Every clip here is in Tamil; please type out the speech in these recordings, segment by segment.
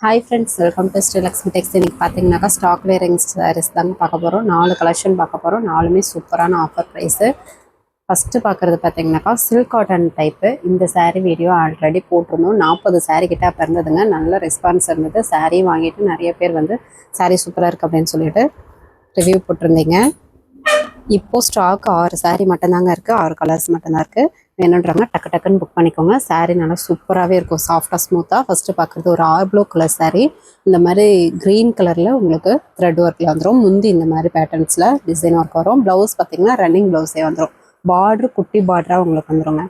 Hi friends, welcome to Lakshmi Textiles. இன்னைக்கு பாத்தீங்கன்னா ஸ்டாக் வேரிங் sarees தாங்க பார்க்க போறோம். 4 கலெக்ஷன் பார்க்க போறோம். நாலுமே சூப்பரான ஆஃபர் பிரைஸ். ஃபர்ஸ்ட் பார்க்கிறது பாத்தீங்கன்னா சில்க் காட்டன் டைப். இந்த saree வீடியோ ஆல்ரெடி போட்டுருந்தோம். 40 saree கிட்ட இருந்ததுங்க. நல்ல ரெஸ்பான்ஸ் இருந்தது. saree வாங்கிட்டு நிறைய பேர் வந்து saree சூப்பரா இருக்கு அப்படினு சொல்லிட்டு ரிவ்யூ போட்டுருந்தீங்க. இப்போ ஸ்டாக் 6 saree மட்டும் தாங்க இருக்கு. 6 கலர்ஸ் மட்டும் தான் இருக்கு. வேணும்ன்றவங்க டக்கு டக்குன்னு புக் பண்ணிக்கோங்க. saree நல்லா சூப்பராகவே இருக்கும், சாஃப்டாக ஸ்மூத்தாக. ஃபஸ்ட்டு பார்க்குறது ஒரு ப்ளூ கலர் saree. இந்த மாதிரி க்ரீன் கலரில் உங்களுக்கு த்ரெட் ஒர்க்கில் வந்துடும். முந்தி இந்த மாதிரி பேட்டர்ன்ஸில் டிசைன் ஒர்க் வரும். ப்ளவுஸ் பார்த்தீங்கன்னா ரன்னிங் ப்ளவுஸே வந்துடும். பார்டர் குட்டி பார்டராக உங்களுக்கு வந்துடுங்க.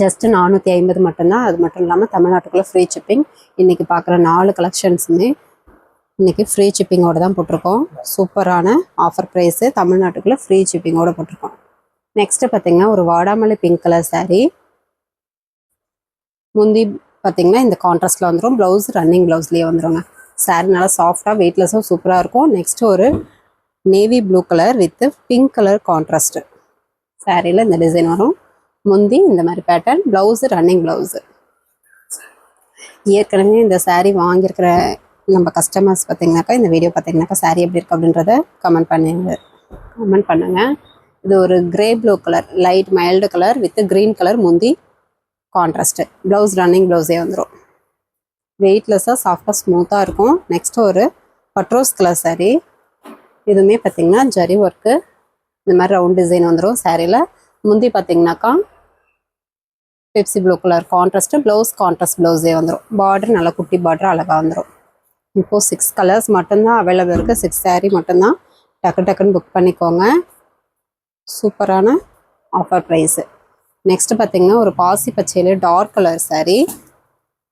ஜஸ்ட்டு 450 மட்டும்தான். அது மட்டும் இல்லாமல் தமிழ்நாட்டுக்குள்ளே ஃப்ரீ ஷிப்பிங். இன்றைக்கி பார்க்குற 4 கலெக்ஷன்ஸுமே இன்றைக்கி ஃப்ரீ ஷிப்பிங்கோடு தான் போட்டிருக்கோம். சூப்பரான ஆஃபர் ப்ரைஸு, தமிழ்நாட்டுக்குள்ளே ஃப்ரீ ஷிப்பிங்கோடு போட்டிருக்கோம். நெக்ஸ்ட்டு பார்த்தீங்கன்னா ஒரு வாடாமல்லி பிங்க் கலர் saree. முந்தி பார்த்தீங்கன்னா இந்த கான்ட்ராஸ்டில் வந்துடும். ப்ளவுஸ் ரன்னிங் ப்ளவுஸ்லேயே வந்துடுங்க. saree நல்லா சாஃப்டாக வெயிட்லெஸ்ஸாக சூப்பராக இருக்கும். நெக்ஸ்ட்டு ஒரு navy blue colour with pink colour contrast சாரியில் இந்த டிசைன் வரும். முந்தி இந்த மாதிரி பேட்டர்ன், ப்ளவுஸு ரன்னிங் ப்ளவுஸு. ஏற்கனவே இந்த saree வாங்கியிருக்கிற நம்ம கஸ்டமர்ஸ் பார்த்தீங்கன்னாக்கா இந்த வீடியோ பார்த்தீங்கன்னாக்கா saree எப்படி இருக்குது அப்படின்றத கமெண்ட் பண்ணுங்க. இது ஒரு grey blue colour, light mild colour with green colour முந்தி கான்ட்ராஸ்ட்டு. ப்ளவுஸ் ரன்னிங் ப்ளவுஸே வந்துடும். வெயிட்லெஸ்ஸாக சாஃப்டாக ஸ்மூத்தாக இருக்கும். நெக்ஸ்ட்டு ஒரு பட்ரோஸ் கலர் saree. இதுவுமே பார்த்திங்கன்னா ஜரி ஒர்க்கு இந்த மாதிரி ரவுண்ட் டிசைன் வந்துடும் சாரியில். முந்தி பார்த்திங்கனாக்கா Pepsi blue colour contrast, blouse contrast ப்ளவுஸே வந்துடும். பார்டர் நல்லா குட்டி பார்டர் அழகாக வந்துடும். இப்போது 6 கலர்ஸ் மட்டும்தான் அவைலபிள் இருக்குது. 6 saree மட்டும்தான். டக்குன்னு புக் பண்ணிக்கோங்க. சூப்பரான ஆஃபர் ப்ரைஸு. நெக்ஸ்ட்டு பார்த்திங்கன்னா ஒரு பாசி பச்சையிலே டார்க் கலர் saree.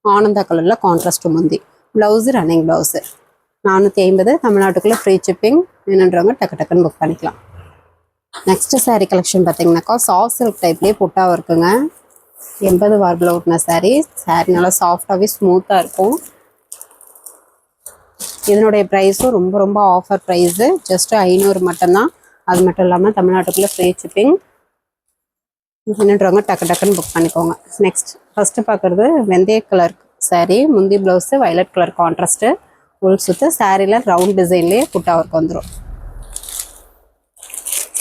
ஆனந்தா கலரில் கான்ட்ராஸ்ட் முந்தி. Blouse running blouse. 450, தமிழ்நாட்டுக்குள்ளே ஃப்ரீ ஷிப்பிங். வேணுன்றவங்க டக்குன்னு புக் பண்ணிக்கலாம். நெக்ஸ்ட்டு saree கலெக்ஷன் பார்த்திங்கனாக்கா சாஃப்ட் சில்க் டைப்லேயே புட்டாக இருக்குங்க. 80 வார்பில் ஓட்டின saree நல்லா சாஃப்டாகவே ஸ்மூத்தாக இருக்கும். இதனுடைய ப்ரைஸும் ரொம்ப ஆஃபர் ப்ரைஸு. ஜஸ்ட்டு 500 மட்டும்தான். அது மட்டும் இல்லாமல் தமிழ்நாட்டுக்குள்ளே ஃப்ரீ ஷிப்பிங். என்னன்றவங்க டக்குன்னு புக் பண்ணிக்கோங்க. நெக்ஸ்ட் ஃபஸ்ட்டு பார்க்குறது வெந்தய கலர் saree. முந்தி ப்ளவுஸு வயலட் கலர் கான்ட்ராஸ்ட்டு, உள் சுற்று. சாரியில் ரவுண்ட் டிசைன்லேயே புட்டா ஒர்க் வந்துடும்.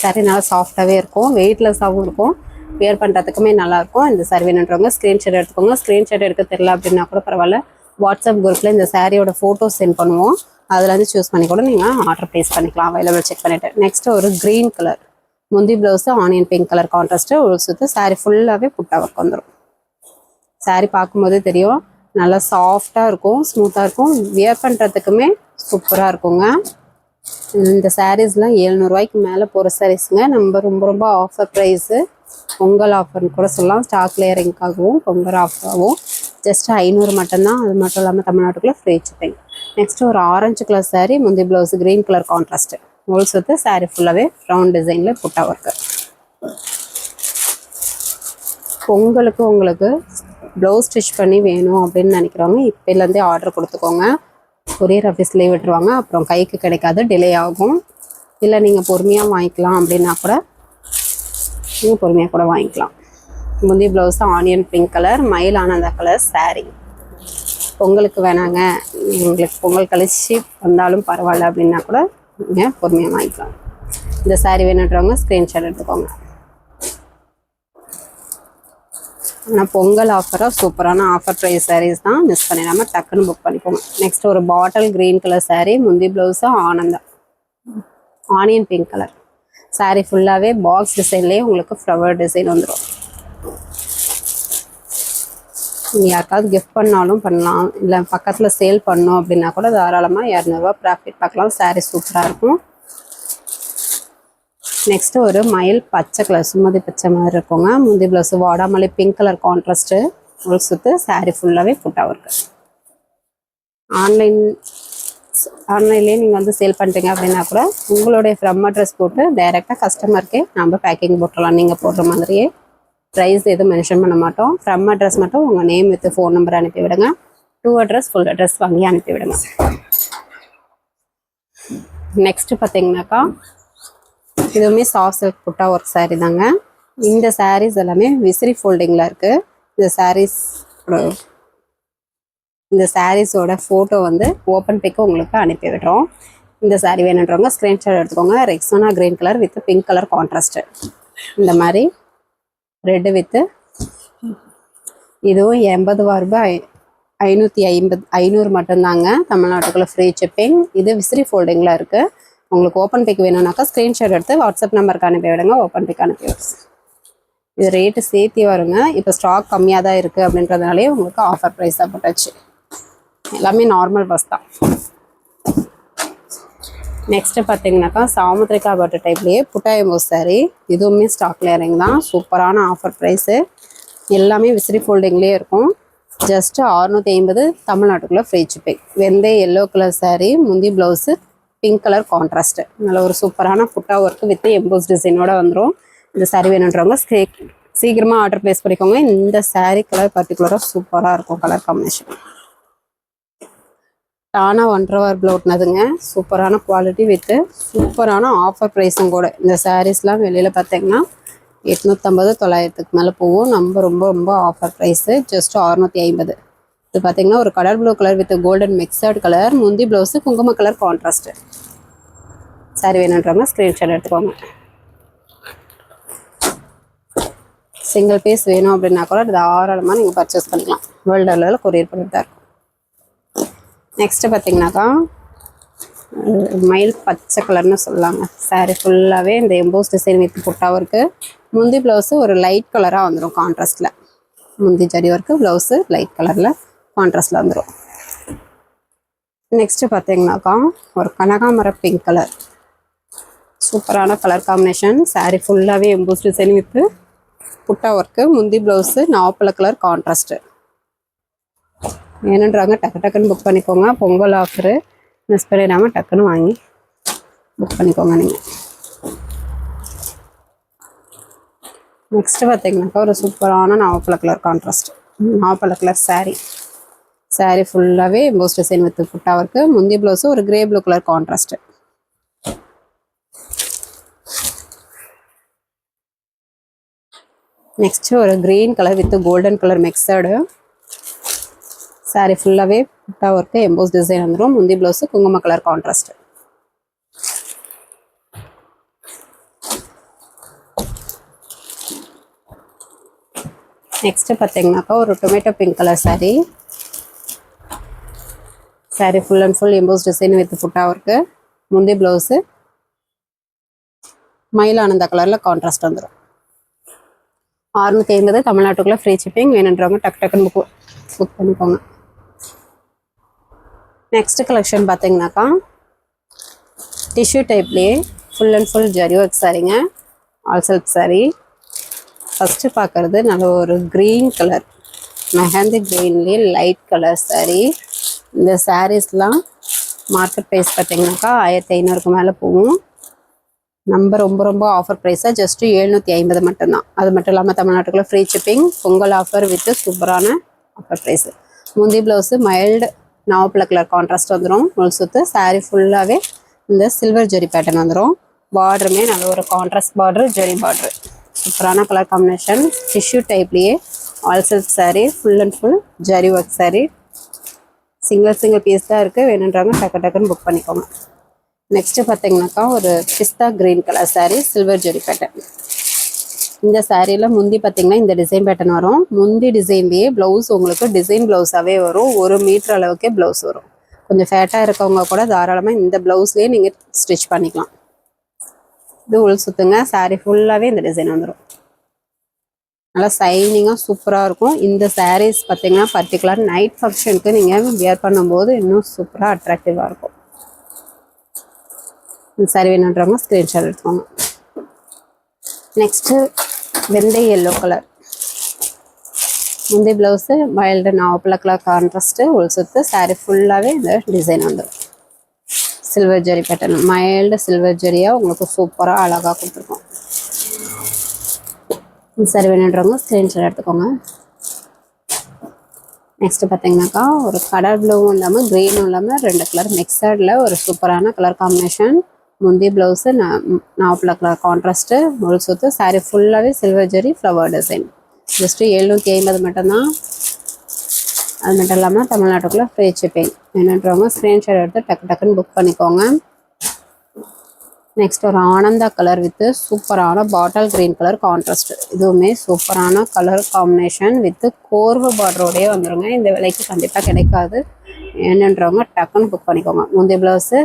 saree நல்லா சாஃப்டாகவே இருக்கும், வெயிட்லெஸ்ஸாகவும் இருக்கும். வேர் பண்ணுறதுக்குமே நல்லாயிருக்கும். இந்த saree வேணுன்றவங்க ஸ்க்ரீன்ஷாட் எடுத்துக்கோங்க. ஸ்க்ரீன்ஷாட் எடுக்க தெரியல அப்படின்னா கூட பரவாயில்ல, வாட்ஸ்அப் குரூப்பில் இந்த சாரியோட ஃபோட்டோஸ் சென்ட் பண்ணுவோம். அதில் சூஸ் பண்ணி கூட நீங்கள் ஆர்டர் ப்ளேஸ் பண்ணிக்கலாம், அவைலபிள் செக் பண்ணிவிட்டு. நெக்ஸ்ட்டு ஒரு க்ரீன் கலர் முந்தி blouse onion pink colour contrast, ஒரு சுற்று. saree ஃபுல்லாகவே புட்டா ஒர்க் வந்துடும். saree பார்க்கும்போதே தெரியும், நல்லா சாஃப்டாக இருக்கும், ஸ்மூத்தாக இருக்கும். வியர் பண்ணுறதுக்குமே சூப்பராக இருக்குங்க. இந்த சாரீஸ்லாம் 700 ரூபாய்க்கு மேலே போகிற சாரீஸுங்க. நம்ம ரொம்ப ஆஃபர் ப்ரைஸு. பொங்கல் ஆஃபர்னு கூட சொல்லலாம். ஸ்டாக் கிளியரிங்காகவும் பொங்கல் ஆஃபராகவும் ஜஸ்ட் 500 மட்டும்தான். அது மட்டும் இல்லாமல் தமிழ்நாட்டுக்குள்ளே ஃப்ரீ ஷிப்பிங். நெக்ஸ்ட்டு ஒரு ஆரஞ்சு கலர் saree. முந்தி ப்ளவுஸ் க்ரீன் கலர் கான்ட்ராஸ்ட்டு, ஒரு சுற்று. saree ஃபுல்லாகவே ரவுண்ட் டிசைனில் புட்டா ஒர்க்கு. பொங்கலுக்கு உங்களுக்கு ப்ளவுஸ் ஸ்டிச் பண்ணி வேணும் அப்படின்னு நினைக்கிறவங்க இப்போலேருந்தே ஆர்டர் கொடுத்துக்கோங்க. கொரியர் ஆஃபீஸ்லேயே விட்டுருவாங்க. அப்புறம் கைக்கு கிடைக்காது, டிலே ஆகும். இல்லை நீங்கள் பொறுமையாக வாங்கிக்கலாம் அப்படின்னா கூட நீங்கள் பொறுமையாக கூட வாங்கிக்கலாம். முந்தி ப்ளவுஸ் ஆனியன் பிங்க் கலர், மயில் ஆனந்தா கலர் saree. பொங்கலுக்கு வேணாங்க, உங்களுக்கு பொங்கல் கழிச்சு வந்தாலும் பரவாயில்ல அப்படின்னா கூட நீங்கள் பொறுமையாக வாங்கிக்கலாம். இந்த saree வேணுன்றவங்க ஸ்க்ரீன்ஷாட் எடுத்துக்கோங்க. ஆனால் பொங்கல் ஆஃபராக சூப்பரான ஆஃபர் ப்ரைஸ் sarees தான். மிஸ் பண்ணிடாமல் டக்குன்னு புக் பண்ணிக்கோங்க. நெக்ஸ்ட் ஒரு பாட்டில் க்ரீன் கலர் saree. முந்தி blouse Ananda onion pink colour. saree ஃபுல்லாகவே பாக்ஸ் டிசைன்லேயே உங்களுக்கு ஃப்ளவர் டிசைன் வந்துடும். நீங்கள் யாருக்காவது கிஃப்ட் பண்ணாலும் பண்ணலாம், இல்லை பக்கத்தில் சேல் பண்ணோம் அப்படின்னா கூட தாராளமாக 200 ரூபா ப்ராஃபிட் பார்க்கலாம். saree சூப்பராக இருக்கும். நெக்ஸ்ட்டு ஒரு மயில் பச்சை கலர், சுமதி பச்சை மாதிரி இருக்குங்க. முந்தி ப்ளவுஸு வாடாமல்லி பிங்க் கலர் கான்ட்ராஸ்ட்டு, ஒரு சுற்று. saree ஃபுல்லாகவே புட்டா ஒர்க்கு. ஆன்லைன்லேயே நீங்கள் வந்து சேல் பண்ணுறீங்க அப்படின்னா கூட உங்களுடைய ஃப்ரம் அட்ரஸ் போட்டு டைரெக்டாக கஸ்டமருக்கே நம்ம பேக்கிங் போட்டுடலாம். நீங்கள் போடுற மாதிரியே ப்ரைஸ் எதுவும் மென்ஷன் பண்ண மாட்டோம். ஃப்ரம் அட்ரஸ் மட்டும் உங்கள் நேம் வித் ஃபோன் நம்பர் அனுப்பிவிடுங்க. அட்ரஸ் ஃபுல் அட்ரஸ் வாங்கி அனுப்பிவிடுங்க. நெக்ஸ்ட்டு பார்த்தீங்கன்னாக்கா இதுவுமே சாஃப்ட் சில்க் புட்டா ஒர்க் saree தாங்க. இந்த sarees எல்லாமே விசிறி ஃபோல்டிங்கில் இருக்குது. இந்த sarees இந்த சாரீஸோட ஃபோட்டோ வந்து ஓப்பன் பிக்கு உங்களுக்கு அனுப்பி விடுறோம். இந்த சாரீ வேணுன்றவங்க ஸ்க்ரீன்ஷாட் எடுத்துக்கோங்க. Rexona green colour with pink colour contrast. இந்த மாதிரி ரெட்டு வித்து இதுவும் 80 ரூபாய் 500 மட்டும்தாங்க. தமிழ்நாட்டுக்குள்ள ஃப்ரீ ஷிப்பிங். இது விசிறி ஃபோல்டிங்கில் இருக்குது. உங்களுக்கு ஓப்பன் பிக் வேணும்னாக்கா ஸ்க்ரீன்ஷாட் எடுத்து வாட்ஸ்அப் நம்பருக்கு அனுப்பி விடுங்க. ஓப்பன் பிக் அனுப்பி விடுங்க. இது ரேட்டு சேர்த்தி வருங்க. இப்போ ஸ்டாக் கம்மியாக தான் இருக்குது அப்படின்றதுனாலே உங்களுக்கு ஆஃபர் ப்ரைஸாக போட்டாச்சு. எல்லாமே நார்மல் பஸ் தான். நெக்ஸ்ட்டு பார்த்தீங்கன்னாக்கா சாமுத்ரிகா பட்டு டைப்லேயே புட்டாயம்போ சாரீ. இதுவுமே ஸ்டாக் கிளியரிங் தான். சூப்பரான ஆஃபர் ப்ரைஸு. எல்லாமே விசிறி ஃபோல்டிங்லேயே இருக்கும். ஜஸ்ட்டு 650 தமிழ்நாட்டுக்குள்ளே ஃப்ரீ ஷிப்பிங். வெந்தய எல்லோ கலர் சாரீ, முந்தி ப்ளவுஸு பிங்க் கலர் கான்ட்ராஸ்ட்டு. நல்ல ஒரு சூப்பரான புட்டா ஒர்க்கு வித் எம்போஸ் டிசைனோட வந்துடும். இந்த சாரீ வேணுன்றவங்க சீக்கிரமாக ஆர்டர் ப்ளேஸ் பண்ணிக்கோங்க. இந்த சாரீ கலர் பர்டிகுலராக சூப்பராக இருக்கும். கலர் காம்பினேஷன் டானா 1.5 hour ஓட்டினதுங்க. சூப்பரான குவாலிட்டி வித்து சூப்பரான ஆஃபர் ப்ரைஸும் கூட. இந்த சாரீஸ்லாம் வெளியில் பார்த்தீங்கன்னா 850 900க்கு மேலே போகும். நம்ம ரொம்ப ரொம்ப ஆஃபர் ப்ரைஸு ஜஸ்ட் 650. இது பார்த்தீங்கன்னா ஒரு colour blue colour with golden mixed colour, முந்தி ப்ளவுஸு குங்கும கலர் கான்ட்ராஸ்ட்டு. சாரீ வேணுன்றவங்க ஸ்க்ரீன்ஷாட் எடுத்துக்கோங்க. சிங்கிள் பீஸ் வேணும் அப்படின்னா கூட தாராளமாக நீங்கள் பர்ச்சேஸ் பண்ணிக்கலாம். வேர்ல்டு லெவலில் கொரியர் பண்ணிட்டு தான் இருக்கும். நெக்ஸ்ட்டு பார்த்தீங்கன்னாக்கா மயில் பச்சை கலர்னு சொல்லலாங்க. சாரீ ஃபுல்லாகவே இந்த எம்போஸ் டிசைன் வித் புட்டாவும் இருக்குது. முந்தி ப்ளவுஸு ஒரு லைட் கலராக வந்துடும் கான்ட்ராஸ்டில். முந்தி ஜரி ஒர்க்கு, ப்ளவுஸு லைட் கலரில் கான்ட்ராஸ்டில் வந்துடும். நெக்ஸ்ட்டு பார்த்தீங்கன்னாக்கா ஒரு கனகாமர பிங்க் கலர். சூப்பரான கலர் காம்பினேஷன். சாரீ ஃபுல்லாகவே எம்போஸ் டிசைன் வித் புட்டா ஒர்க்கு, முந்தி ப்ளவுஸு நாவப்பழ கலர் கான்ட்ராஸ்ட்டு. வேணுன்றாங்க டக்குன்னு புக் பண்ணிக்கோங்க. பொங்கல் ஆஃபரு மிஸ் பண்ணிடாமல் டக்குன்னு வாங்கி புக் பண்ணிக்கோங்க நீங்கள். நெக்ஸ்ட்டு பார்த்தீங்கன்னாக்கா ஒரு சூப்பரான நாவப்பழ கலர் கான்ட்ராஸ்ட். நாவப்பழ கலர் சாரீ ஃபுல்லாகவே எம்போஸ் டிசைன் வித் புட்டா ஒர்க்கு, முந்தி ப்ளவுஸு ஒரு grey blue colour contrast. Next ஒரு green colour with golden colour mixed. Sari ஃபுல்லாகவே புட்டா ஒர்க்கு எம்போஸ் டிசைன் வந்துடும். முந்தி ப்ளவுஸு குங்கும கலர் கான்ட்ராஸ்ட்டு. நெக்ஸ்ட்டு பார்த்தீங்கன்னாக்கா ஒரு tomato pink colour sari full and full EMBOSS design with புட்டா ஒர்க்கு, முந்தி ப்ளவுஸு மயிலானந்த கலரில் கான்ட்ராஸ்ட் வந்துடும். 650 தமிழ்நாட்டுக்குள்ளே ஃப்ரீ ஷிப்பிங். வேணுன்றவங்க டக்குன்னு புக் பண்ணிக்கோங்க. நெக்ஸ்ட்டு கலெக்ஷன் பார்த்தீங்கன்னாக்கா டிஷ்யூ டைப்லேயே ஃபுல் அண்ட் ஃபுல் ஜரி ஒர்க் சாரீங்க. All self sari. ஃபஸ்ட்டு பார்க்குறது நல்ல ஒரு க்ரீன் கலர், மெஹந்தி க்ரீன்லேயே லைட் கலர் சாரீ. இந்த சாரீஸ்லாம் மார்க்கெட் ப்ரைஸ் பார்த்தீங்கன்னாக்கா 1500க்கு மேலே போகும். நம்ம ரொம்ப ரொம்ப ஆஃபர் ப்ரைஸாக ஜஸ்ட்டு 750 மட்டும்தான். அது மட்டும் இல்லாமல் தமிழ்நாட்டுக்குள்ளே free shipping. Pongal offer with சூப்பரான ஆஃபர் ப்ரைஸு. முந்தி ப்ளவுஸு மைல்டு நாவப்பழ கலர் கான்ட்ராஸ்ட் வந்துடும். முள் சுத்து. சாரீ ஃபுல்லாகவே இந்த சில்வர் ஜெரி பேட்டர்ன் வந்துடும். பார்டருமே நல்ல ஒரு கான்ட்ராஸ்ட் பார்டரு, ஜெரி பார்டரு. சூப்பரான கலர் காம்பினேஷன். டிஷ்யூ டைப்லேயே all self sari, full and full ஜரி ஒர்க் சாரீ. சிங்கிள் பீஸ் தான் இருக்குது. வேணுன்றாங்க டக்குன்னு புக் பண்ணிக்கோங்க. நெக்ஸ்ட்டு பார்த்தீங்கன்னாக்கா ஒரு பிஸ்தா க்ரீன் கலர் சாரீ, சில்வர் ஜெரி பேட்டர்ன். இந்த சாரியில் முந்தி பார்த்தீங்கன்னா இந்த டிசைன் பேட்டர்ன் வரும். முந்தி டிசைன்லேயே ப்ளவுஸ் உங்களுக்கு டிசைன் ப்ளவுஸாகவே வரும். 1 மீட்டர் அளவுக்கே ப்ளவுஸ் வரும். கொஞ்சம் ஃபேட்டாக இருக்கவங்க கூட தாராளமாக இந்த ப்ளவுஸ்லேயே நீங்கள் ஸ்டிச் பண்ணிக்கலாம். இது உள் சுற்றுங்க. சாரீ ஃபுல்லாகவே இந்த டிசைன் வந்துடும். நல்லா சைனிங்காக சூப்பராக இருக்கும். இந்த சாரீஸ் பார்த்தீங்கன்னா பர்டிகுலர் நைட் ஃபங்க்ஷனுக்கு நீங்கள் வியர் பண்ணும்போது இன்னும் சூப்பராக அட்ராக்டிவாக இருக்கும். இந்த சாரீ வேணுன்றவங்க ஸ்க்ரீன்ஷாட் எடுத்துக்கோங்க. நெக்ஸ்ட்டு வெந்தய எல்லோ கலர். முந்தி ப்ளவுஸு மைல்டு நாவப்பழ கலர் கான்ட்ராஸ்ட்டு, உள் சுத்து. சாரீ ஃபுல்லாகவே இந்த டிசைன் வந்துடும். சில்வர் ஜெரி பேட்டர்ன், மைல்டு சில்வர் ஜெரியாக உங்களுக்கு சூப்பராக அழகாக கொடுத்துருக்கோம். இந்த சாரீ வேணுன்றவங்க ஸ்க்ரீன்ஷாட் எடுத்துக்கோங்க. நெக்ஸ்ட்டு பார்த்தீங்கன்னாக்கா ஒரு கலர் ப்ளூவும் இல்லாமல் க்ரீனும் இல்லாமல் 2 கலர் மிக்சடில் ஒரு சூப்பரான கலர் காம்பினேஷன். முந்தி ப்ளவுஸு நாவப்பழ கலர் கான்ட்ராஸ்ட்டு, முள் சுத்து. சாரீ ஃபுல்லாகவே சில்வர் ஜெரி ஃப்ளவர் டிசைன். ஜஸ்ட்டு 750 மட்டும்தான். அது மட்டும் இல்லாமல் தமிழ்நாட்டுக்குள்ளே ஃப்ரீ ஷிப்பிங். வேணுன்றவங்க ஸ்க்ரீன்ஷாட் எடுத்து டக்குன்னு புக் பண்ணிக்கோங்க. நெக்ஸ்ட் ஒரு ஆனந்தா கலர் வித் சூப்பரான பாட்டில் கிரீன் கலர் கான்ட்ராஸ்ட். இதுவுமே சூப்பரான கலர் காம்பினேஷன் வித் கோர்வு பார்டரோடய வந்துருங்க. இந்த விலைக்கு கண்டிப்பாக கிடைக்காது. என்னன்றவங்க டக்குன்னு புக் பண்ணிக்கோங்க. முந்தைய ப்ளவுஸு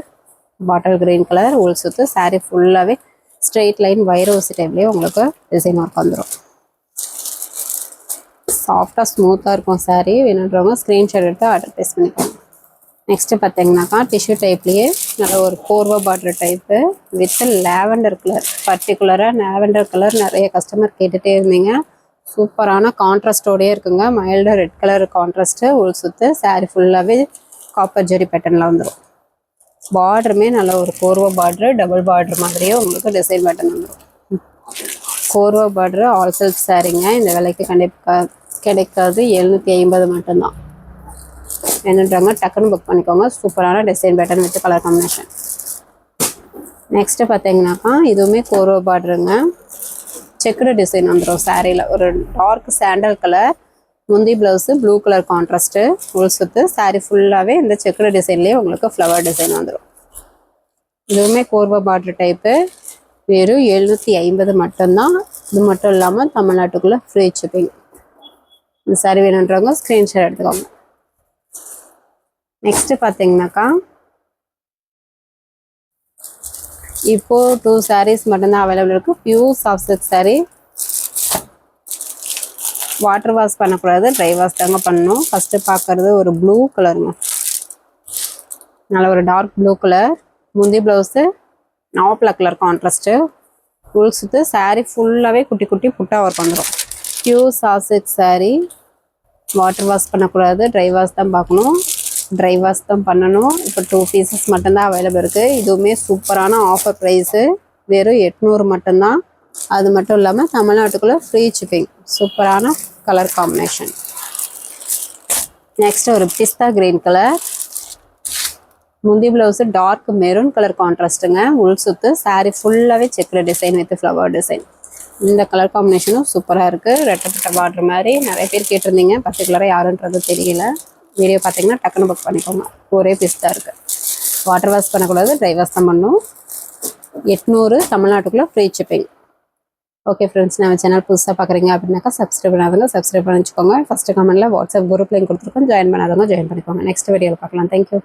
பாட்டில் கிரீன் கலர் உள் சுத்து. சாரீ ஃபுல்லாகவே ஸ்ட்ரெயிட் லைன் வைரோசி டைப்லேயே உங்களுக்கு டிசைன் ஒர்க் வந்துடும். சாஃப்டாக ஸ்மூத்தாக இருக்கும் சாரீ. வேணுன்றவங்க ஸ்க்ரீன்ஷாட் எடுத்து ஆர்டர் ப்ளேஸ் பண்ணிக்கோங்க. நெக்ஸ்ட்டு பார்த்தீங்கன்னாக்கா டிஷ்யூ டைப்லேயே நல்ல ஒரு Korwa border type with lavender colour. பர்டிகுலராக லாவெண்டர் கலர் நிறைய கஸ்டமர் கேட்டுகிட்டே இருந்தீங்க. சூப்பரான கான்ட்ராஸ்டோடையே இருக்குங்க. மைல்டாக ரெட் கலர் கான்ட்ராஸ்ட்டு உள் சுத்து. சாரீ ஃபுல்லாகவே காப்பர் ஜெரி பேட்டர்னில் வந்துடும். பார்டருமே நல்ல ஒரு கோர்வா பார்டரு, டபுள் பார்டர் மாதிரியே உங்களுக்கு டிசைன் பேட்டர்ன் வந்துடும். கோர்வா பார்டரு ஆல் சில்க் சாரீங்க. இந்த விலைக்கு கண்டிப்பாக கிடைக்காது. 750 மட்டும்தான். என்னன்றாங்க டக்குன்னு புக் பண்ணிக்கோங்க. சூப்பரான design pattern with colour combination. Next பார்த்தீங்கன்னாக்கா இதுவுமே கோர்வா பார்டருங்க. செக்குடு டிசைன் வந்துடும் சாரியில். ஒரு டார்க் சாண்டல் கலர். முந்தி ப்ளவுஸு ப்ளூ கலர் கான்ட்ராஸ்ட்டு உள் சுத்து. சாரீ ஃபுல்லாகவே இந்த செக்குடு டிசைன்லேயே உங்களுக்கு ஃப்ளவர் டிசைன் வந்துடும். இதுவுமே கோர்வா பார்டர் டைப்பு. வெறும் 750 மட்டும்தான். இது மட்டும் இல்லாமல் தமிழ்நாட்டுக்குள்ளே ஃப்ரீ ஷிப்பிங். இந்த சாரீ வேணுன்றவங்க ஸ்க்ரீன்ஷாட் எடுத்துக்கோங்க. நெக்ஸ்ட்டு பார்த்தீங்கன்னாக்கா இப்போது 2 sarees மட்டும்தான் அவைலபிள் இருக்குது. Pure soft silk sari. Water wash பண்ணக்கூடாது, ட்ரை வாஷ் தாங்க பண்ணணும். ஃபஸ்ட்டு பார்க்குறது ஒரு ப்ளூ கலருங்க. நல்ல ஒரு டார்க் ப்ளூ கலர். முந்தி ப்ளவுஸு நாவப்பழ கலர் கான்ட்ராஸ்ட்டு உள் சுத்து. சாரீ ஃபுல்லாகவே குட்டி குட்டி புட்டா ஒர்க் வந்துடும். Pure soft silk sari. Water wash பண்ணக்கூடாது, ட்ரை வாஷ் தான் பார்க்கணும். ட்ரை வாஷ் தான் பண்ணணும். இப்போ 2 pieces மட்டும்தான் அவைலபிள் இருக்குது. இதுவுமே சூப்பரான ஆஃபர் ப்ரைஸு. வெறும் 800 மட்டும்தான். அது மட்டும் இல்லாமல் தமிழ்நாட்டுக்குள்ளே ஃப்ரீ ஷிப்பிங். சூப்பரான கலர் காம்பினேஷன். நெக்ஸ்ட் ஒரு பிஸ்தா கிரீன் கலர். முந்தி ப்ளவுஸு டார்க் மெரூன் கலர் கான்ட்ராஸ்ட்டுங்க. உள் சுத்து. சாரீ ஃபுல்லாகவே checked design with flower design. இந்த கலர் காம்பினேஷனும் சூப்பராக இருக்குது. ரெட்டப்பட்ட பார்டர் மாதிரி நிறைய பேர் கேட்டிருந்தீங்க. பர்டிகுலராக யாருன்றது தெரியல. வீடியோ பார்த்தீங்கன்னா டக்குன்னு புக் பண்ணிக்கோங்க. ஒரே பீஸ் தான் இருக்குது. வாட்டர் வாஷ் பண்ணக்கூடாது, ட்ரை வாஷ் தான் பண்ணணும். 800 தமிழ்நாட்டுக்குள்ளே ஃப்ரீ ஷிப்பிங். ஓகே ஃப்ரெண்ட்ஸ், நம்ம சேனல் புதுசாக பார்க்குறீங்க அப்படின்னாக்கா சப்ஸ்கிரைப் பண்ணாதவங்க சப்ஸ்கிரைப் பண்ணி வச்சுக்கோங்க. ஃபஸ்ட்டு கமெண்ட்டில் வாட்ஸ்அப் குரூப் லிங்க் கொடுத்துருக்கோம். ஜாயின் பண்ணாதவங்க ஜாயின் பண்ணிக்கோங்க. நெக்ஸ்ட் வீடியோவில் பார்க்கலாம். தேங்க்யூ.